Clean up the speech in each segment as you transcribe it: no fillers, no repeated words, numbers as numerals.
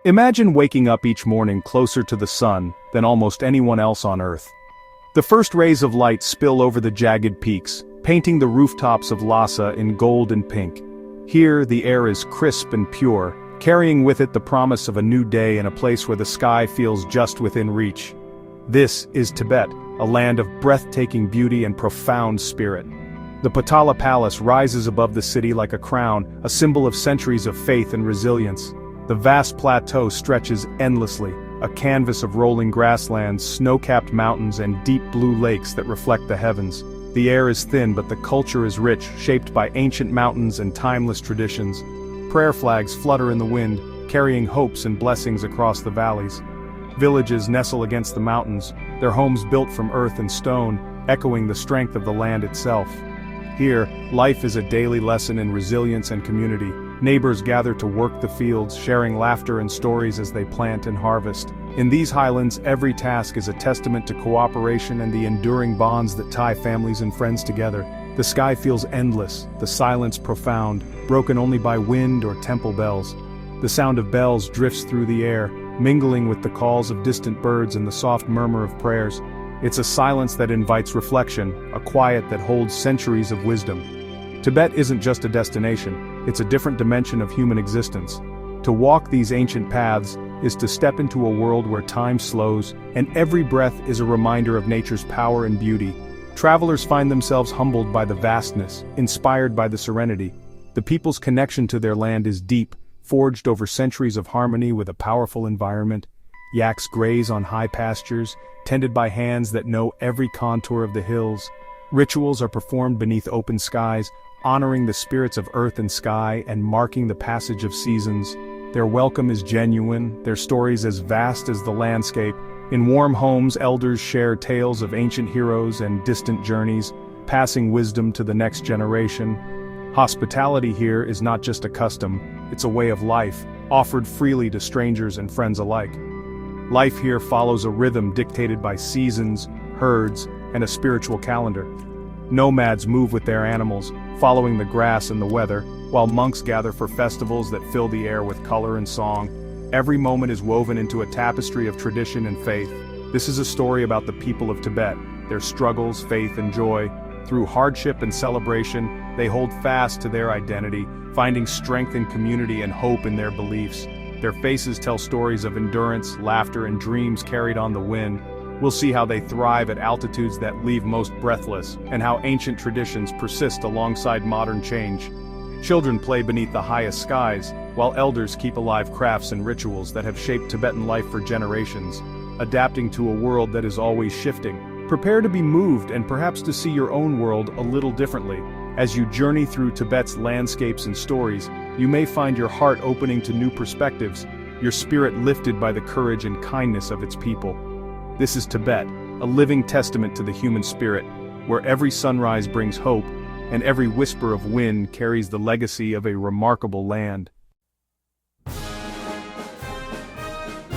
Imagine waking up each morning closer to the sun than almost anyone else on Earth. The first rays of light spill over the jagged peaks, painting the rooftops of Lhasa in gold and pink. Here, the air is crisp and pure, carrying with it the promise of a new day in a place where the sky feels just within reach. This is Tibet, a land of breathtaking beauty and profound spirit. The Potala Palace rises above the city like a crown, a symbol of centuries of faith and resilience. The vast plateau stretches endlessly, a canvas of rolling grasslands, snow-capped mountains, and deep blue lakes that reflect the heavens. The air is thin, but the culture is rich, shaped by ancient mountains and timeless traditions. Prayer flags flutter in the wind, carrying hopes and blessings across the valleys. Villages nestle against the mountains, their homes built from earth and stone, echoing the strength of the land itself. Here, life is a daily lesson in resilience and community. Neighbors gather to work the fields, sharing laughter and stories as they plant and harvest. In these highlands, every task is a testament to cooperation and the enduring bonds that tie families and friends together. The sky feels endless, the silence profound, broken only by wind or temple bells. The sound of bells drifts through the air, mingling with the calls of distant birds and the soft murmur of prayers. It's a silence that invites reflection, a quiet that holds centuries of wisdom. Tibet isn't just a destination, it's a different dimension of human existence. To walk these ancient paths is to step into a world where time slows, and every breath is a reminder of nature's power and beauty. Travelers find themselves humbled by the vastness, inspired by the serenity. The people's connection to their land is deep, forged over centuries of harmony with a powerful environment. Yaks graze on high pastures, tended by hands that know every contour of the hills. Rituals are performed beneath open skies, honoring the spirits of earth and sky and marking the passage of seasons. Their welcome is genuine, their stories as vast as the landscape. In warm homes, elders share tales of ancient heroes and distant journeys, passing wisdom to the next generation. Hospitality here is not just a custom, it's a way of life, offered freely to strangers and friends alike. Life here follows a rhythm dictated by seasons, herds, and a spiritual calendar. Nomads move with their animals, following the grass and the weather, while monks gather for festivals that fill the air with color and song. Every moment is woven into a tapestry of tradition and faith. This is a story about the people of Tibet, their struggles, faith, and joy. Through hardship and celebration, they hold fast to their identity, finding strength in community and hope in their beliefs. Their faces tell stories of endurance, laughter, and dreams carried on the wind. We'll see how they thrive at altitudes that leave most breathless, and how ancient traditions persist alongside modern change. Children play beneath the highest skies, while elders keep alive crafts and rituals that have shaped Tibetan life for generations, adapting to a world that is always shifting. Prepare to be moved and perhaps to see your own world a little differently. As you journey through Tibet's landscapes and stories, you may find your heart opening to new perspectives, your spirit lifted by the courage and kindness of its people. This is Tibet, a living testament to the human spirit, where every sunrise brings hope, and every whisper of wind carries the legacy of a remarkable land.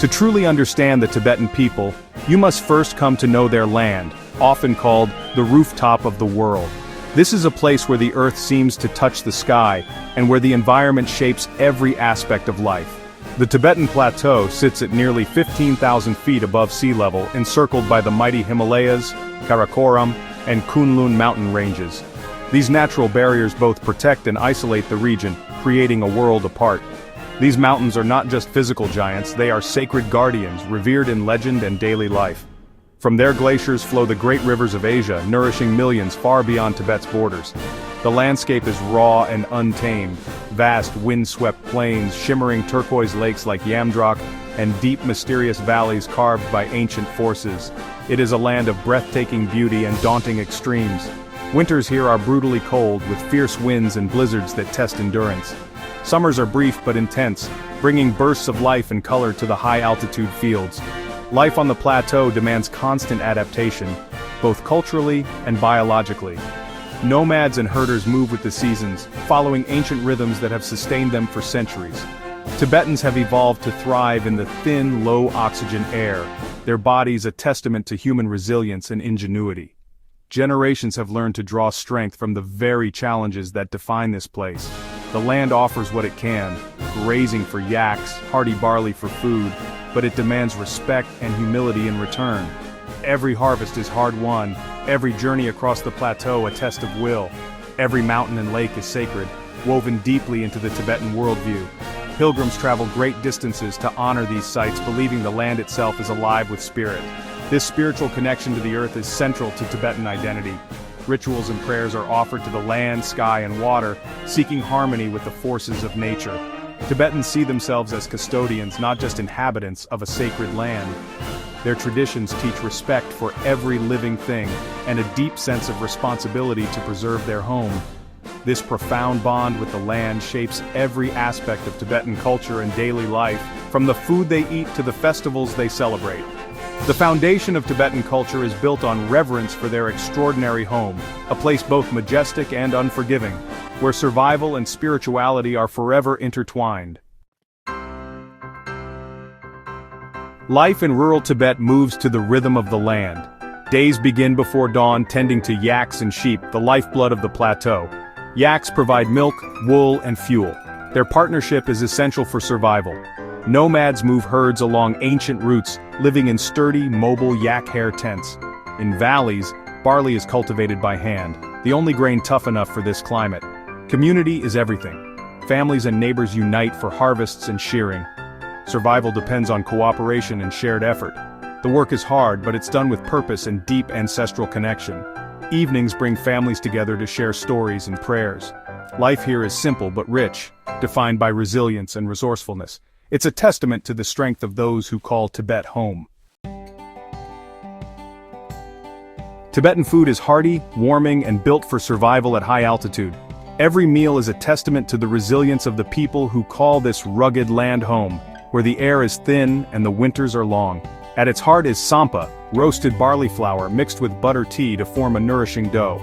To truly understand the Tibetan people, you must first come to know their land, often called the rooftop of the world. This is a place where the earth seems to touch the sky, and where the environment shapes every aspect of life. The Tibetan Plateau sits at nearly 15,000 feet above sea level, encircled by the mighty Himalayas, Karakoram, and Kunlun mountain ranges. These natural barriers both protect and isolate the region, creating a world apart. These mountains are not just physical giants, they are sacred guardians, revered in legend and daily life. From their glaciers flow the great rivers of Asia, nourishing millions far beyond Tibet's borders. The landscape is raw and untamed, vast wind-swept plains, shimmering turquoise lakes like Yamdrok, and deep mysterious valleys carved by ancient forces. It is a land of breathtaking beauty and daunting extremes. Winters here are brutally cold, with fierce winds and blizzards that test endurance. Summers are brief but intense, bringing bursts of life and color to the high-altitude fields. Life on the plateau demands constant adaptation, both culturally and biologically. Nomads and herders move with the seasons, following ancient rhythms that have sustained them for centuries. Tibetans have evolved to thrive in the thin, low-oxygen air, their bodies a testament to human resilience and ingenuity. Generations have learned to draw strength from the very challenges that define this place. The land offers what it can, grazing for yaks, hardy barley for food, but it demands respect and humility in return. Every harvest is hard-won, every journey across the plateau a test of will. Every mountain and lake is sacred, woven deeply into the Tibetan worldview. Pilgrims travel great distances to honor these sites, believing the land itself is alive with spirit. This spiritual connection to the earth is central to Tibetan identity. Rituals and prayers are offered to the land, sky, and water, seeking harmony with the forces of nature. Tibetans see themselves as custodians, not just inhabitants, of a sacred land. Their traditions teach respect for every living thing, and a deep sense of responsibility to preserve their home. This profound bond with the land shapes every aspect of Tibetan culture and daily life, from the food they eat to the festivals they celebrate. The foundation of Tibetan culture is built on reverence for their extraordinary home, a place both majestic and unforgiving, where survival and spirituality are forever intertwined. Life in rural Tibet moves to the rhythm of the land. Days begin before dawn tending to yaks and sheep, the lifeblood of the plateau. Yaks provide milk, wool, and fuel. Their partnership is essential for survival. Nomads move herds along ancient routes, living in sturdy, mobile yak hair tents. In valleys, barley is cultivated by hand, the only grain tough enough for this climate. Community is everything. Families and neighbors unite for harvests and shearing. Survival depends on cooperation and shared effort. The work is hard, but it's done with purpose and deep ancestral connection. Evenings bring families together to share stories and prayers. Life here is simple but rich, defined by resilience and resourcefulness. It's a testament to the strength of those who call Tibet home. Tibetan food is hearty, warming, and built for survival at high altitude. Every meal is a testament to the resilience of the people who call this rugged land home, where the air is thin and the winters are long. At its heart is sampa, roasted barley flour mixed with butter tea to form a nourishing dough.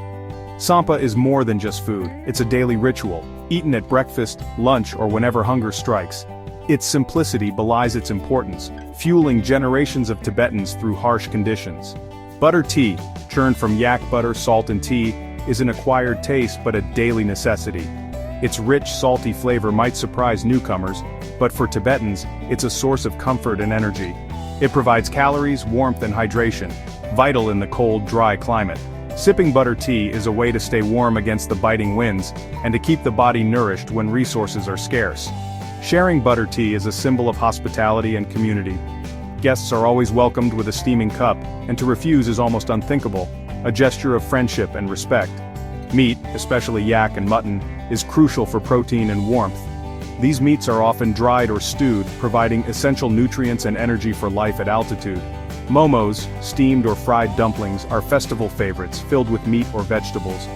Sampa is more than just food, it's a daily ritual, eaten at breakfast, lunch, or whenever hunger strikes. Its simplicity belies its importance, fueling generations of Tibetans through harsh conditions. Butter tea, churned from yak butter, salt and tea, is an acquired taste but a daily necessity. Its rich, salty flavor might surprise newcomers, but for Tibetans, it's a source of comfort and energy. It provides calories, warmth, and hydration, vital in the cold, dry climate. Sipping butter tea is a way to stay warm against the biting winds, and to keep the body nourished when resources are scarce. Sharing butter tea is a symbol of hospitality and community. Guests are always welcomed with a steaming cup, and to refuse is almost unthinkable, a gesture of friendship and respect. Meat, especially yak and mutton, is crucial for protein and warmth. These meats are often dried or stewed, providing essential nutrients and energy for life at altitude. Momos, steamed or fried dumplings, are festival favorites, filled with meat or vegetables.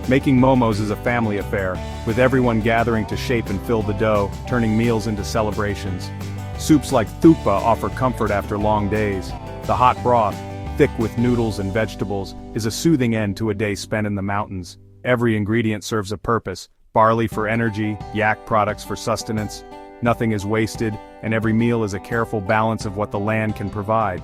Making momos is a family affair, with everyone gathering to shape and fill the dough, turning meals into celebrations. Soups like thukpa offer comfort after long days. The hot broth, thick with noodles and vegetables, is a soothing end to a day spent in the mountains. Every ingredient serves a purpose: barley for energy, yak products for sustenance. Nothing is wasted, and every meal is a careful balance of what the land can provide.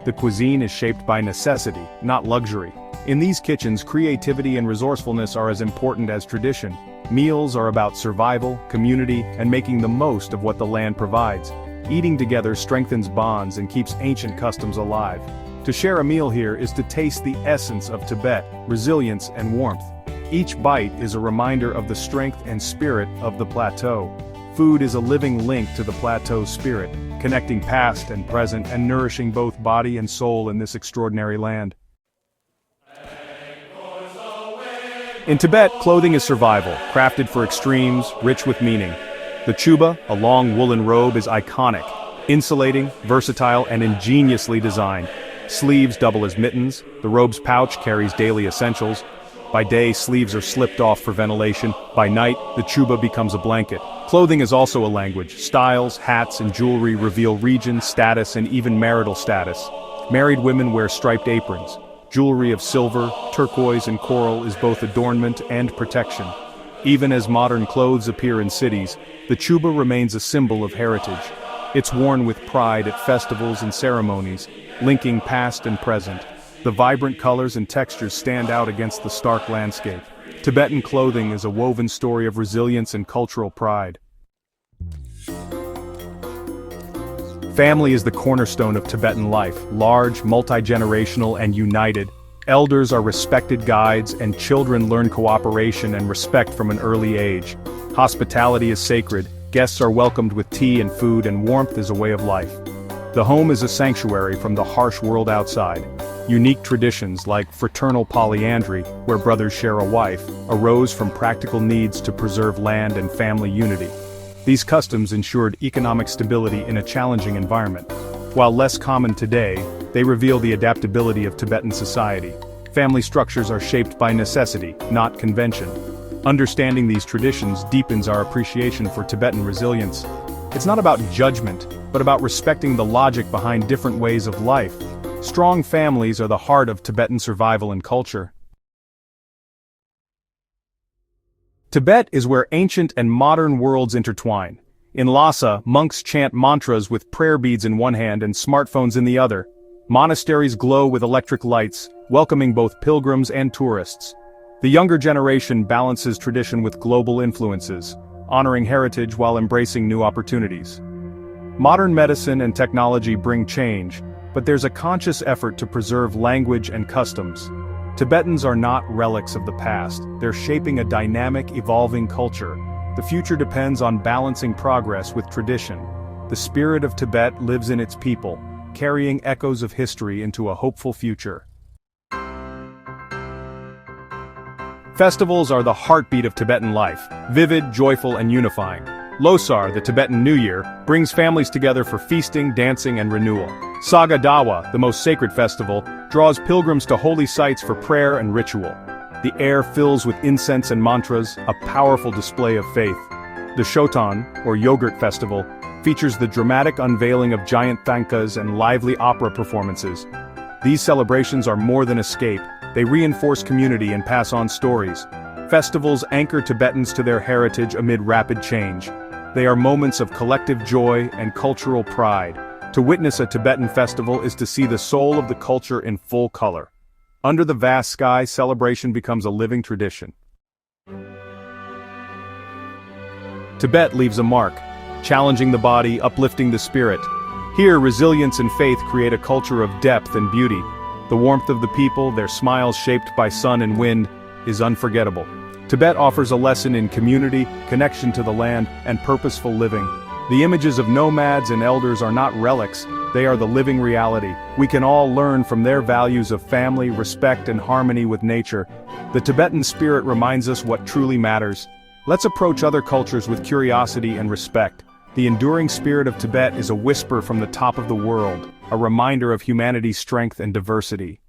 The cuisine is shaped by necessity, not luxury. In these kitchens, creativity and resourcefulness are as important as tradition. Meals are about survival, community, and making the most of what the land provides. Eating together strengthens bonds and keeps ancient customs alive. To share a meal here is to taste the essence of Tibet, resilience and warmth. Each bite is a reminder of the strength and spirit of the plateau. Food is a living link to the plateau's spirit, connecting past and present and nourishing both body and soul in this extraordinary land. In Tibet, clothing is survival, crafted for extremes, rich with meaning. The chuba, a long woolen robe, is iconic, insulating, versatile, and ingeniously designed. Sleeves double as mittens, the robe's pouch carries daily essentials. By day, sleeves are slipped off for ventilation. By night, the chuba becomes a blanket. Clothing is also a language. Styles, hats, and jewelry reveal region, status, and even marital status. Married women wear striped aprons. Jewelry of silver, turquoise, and coral is both adornment and protection. Even as modern clothes appear in cities, the chuba remains a symbol of heritage. It's worn with pride at festivals and ceremonies, linking past and present. The vibrant colors and textures stand out against the stark landscape. Tibetan clothing is a woven story of resilience and cultural pride. Family is the cornerstone of Tibetan life, large, multi-generational, and united. Elders are respected guides, and children learn cooperation and respect from an early age. Hospitality is sacred, guests are welcomed with tea and food, and warmth is a way of life. The home is a sanctuary from the harsh world outside. Unique traditions like fraternal polyandry, where brothers share a wife, arose from practical needs to preserve land and family unity. These customs ensured economic stability in a challenging environment. While less common today, they reveal the adaptability of Tibetan society. Family structures are shaped by necessity, not convention. Understanding these traditions deepens our appreciation for Tibetan resilience. It's not about judgment, but about respecting the logic behind different ways of life. Strong families are the heart of Tibetan survival and culture. Tibet is where ancient and modern worlds intertwine. In Lhasa, monks chant mantras with prayer beads in one hand and smartphones in the other. Monasteries glow with electric lights, welcoming both pilgrims and tourists. The younger generation balances tradition with global influences, honoring heritage while embracing new opportunities. Modern medicine and technology bring change, but there's a conscious effort to preserve language and customs. Tibetans are not relics of the past, they're shaping a dynamic, evolving culture. The future depends on balancing progress with tradition. The spirit of Tibet lives in its people, carrying echoes of history into a hopeful future. Festivals are the heartbeat of Tibetan life, vivid, joyful, and unifying. Losar, the Tibetan New Year, brings families together for feasting, dancing, and renewal. Saga Dawa, the most sacred festival, draws pilgrims to holy sites for prayer and ritual. The air fills with incense and mantras, a powerful display of faith. The Shotan, or Yogurt Festival, features the dramatic unveiling of giant thangkas and lively opera performances. These celebrations are more than escape, they reinforce community and pass on stories. Festivals anchor Tibetans to their heritage amid rapid change. They are moments of collective joy and cultural pride. To witness a Tibetan festival is to see the soul of the culture in full color. Under the vast sky, celebration becomes a living tradition. Tibet leaves a mark, challenging the body, uplifting the spirit. Here, resilience and faith create a culture of depth and beauty. The warmth of the people, their smiles shaped by sun and wind, is unforgettable. Tibet offers a lesson in community, connection to the land, and purposeful living. The images of nomads and elders are not relics, they are the living reality. We can all learn from their values of family, respect, and harmony with nature. The Tibetan spirit reminds us what truly matters. Let's approach other cultures with curiosity and respect. The enduring spirit of Tibet is a whisper from the top of the world, a reminder of humanity's strength and diversity.